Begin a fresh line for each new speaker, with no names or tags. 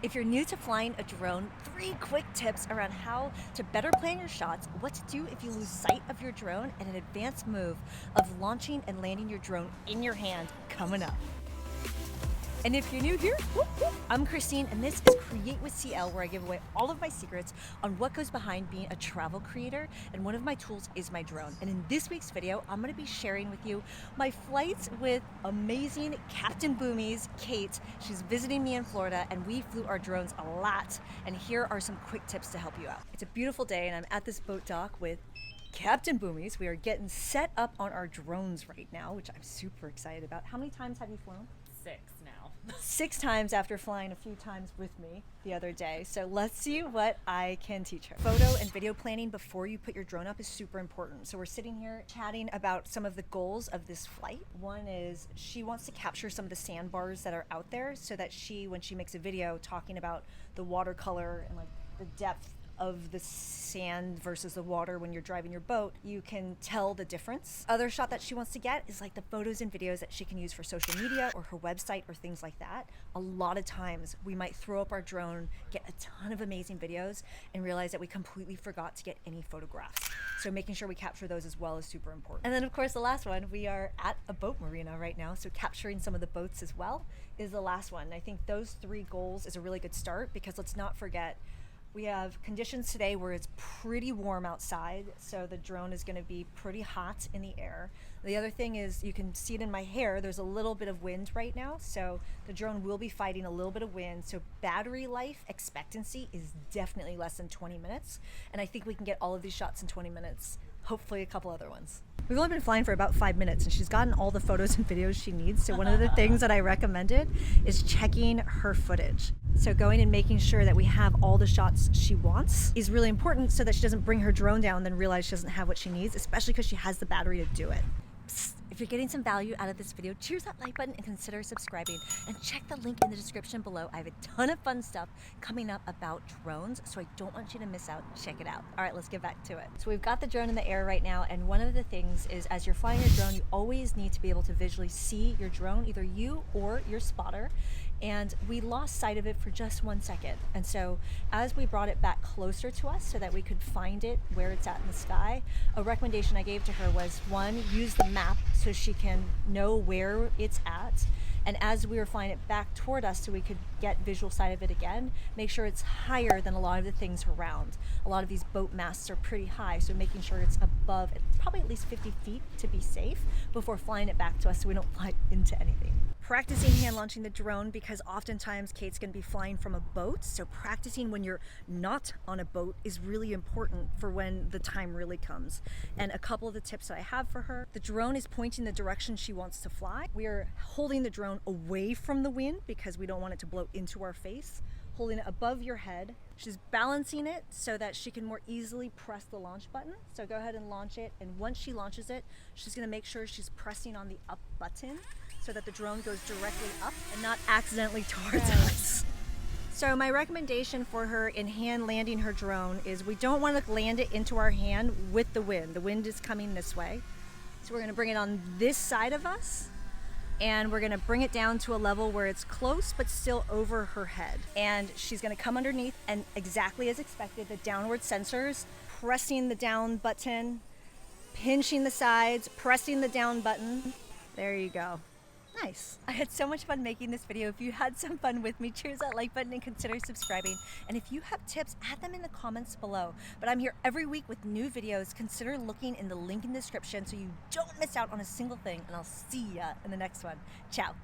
If you're new to flying a drone, 3 quick tips around how to better plan your shots, what to do if you lose sight of your drone, and an advanced move of launching and landing your drone in your hand coming up. And if you're new here, I'm Christine, and this is Create with CL, where I give away all of my secrets on what goes behind being a travel creator, and one of my tools is my drone. And in this week's video, I'm going to be sharing with you my flights with amazing Captain Boomies, Kate. She's visiting me in Florida, and we flew our drones a lot, and here are some quick tips to help you out. It's a beautiful day, and I'm at this boat dock with Captain Boomies. We are getting set up on our drones right now, which I'm super excited about. How many times have you flown?
6 now.
6 times after flying a few times with me the other day. So let's see what I can teach her. Photo and video planning before you put your drone up is super important. So we're sitting here chatting about some of the goals of this flight. One is she wants to capture some of the sandbars that are out there so that when she makes a video talking about the watercolor and like the depth of the sand versus the water when you're driving your boat, you can tell the difference. Other shot that she wants to get is like the photos and videos that she can use for social media or her website or things like that. A lot of times we might throw up our drone, get a ton of amazing videos, and realize that we completely forgot to get any photographs. So making sure we capture those as well is super important. And then of course the last one, we are at a boat marina right now, so capturing some of the boats as well is the last one. I think those 3 goals is a really good start, because let's not forget, we have conditions today where it's pretty warm outside, so the drone is going to be pretty hot in the air. The other thing is, you can see it in my hair, there's a little bit of wind right now, so the drone will be fighting a little bit of wind. So battery life expectancy is definitely less than 20 minutes, and I think we can get all of these shots in 20 minutes, hopefully a couple other ones. We've only been flying for about 5 minutes, and she's gotten all the photos and videos she needs. So one of the things that I recommended is checking her footage. So going and making sure that we have all the shots she wants is really important, so that she doesn't bring her drone down and then realize she doesn't have what she needs, especially because she has the battery to do it. Psst. If you're getting some value out of this video, cheers that like button and consider subscribing, and check the link in the description below. I have a ton of fun stuff coming up about drones, so I don't want you to miss out. Check it out. All right, let's get back to it. So we've got the drone in the air right now, and one of the things is, as you're flying your drone, you always need to be able to visually see your drone, either you or your spotter. And we lost sight of it for just 1 second. And so as we brought it back closer to us so that we could find it where it's at in the sky, a recommendation I gave to her was, 1, use the map so she can know where it's at. And as we were flying it back toward us so we could get visual sight of it again, make sure it's higher than a lot of the things around. A lot of these boat masts are pretty high, so making sure it's above, probably at least 50 feet to be safe before flying it back to us so we don't fly into anything. Practicing hand launching the drone, because oftentimes Kate's going to be flying from a boat, so practicing when you're not on a boat is really important for when the time really comes. And a couple of the tips that I have for her: the drone is pointing the direction she wants to fly. We are holding the drone away from the wind because we don't want it to blow into our face. Holding it above your head. She's balancing it so that she can more easily press the launch button. So go ahead and launch it, and once she launches it, she's going to make sure she's pressing on the up button so that the drone goes directly up and not accidentally towards us. So my recommendation for her in hand landing her drone is, we don't want to land it into our hand with the wind. The wind is coming this way. So we're going to bring it on this side of us, and we're gonna bring it down to a level where it's close but still over her head. And she's gonna come underneath, and exactly as expected, the downward sensors, pressing the down button, pinching the sides, pressing the down button. There you go. Nice. I had so much fun making this video. If you had some fun with me, cheers that like button and consider subscribing. And if you have tips, add them in the comments below. But I'm here every week with new videos. Consider looking in the link in the description so you don't miss out on a single thing. And I'll see ya in the next one. Ciao.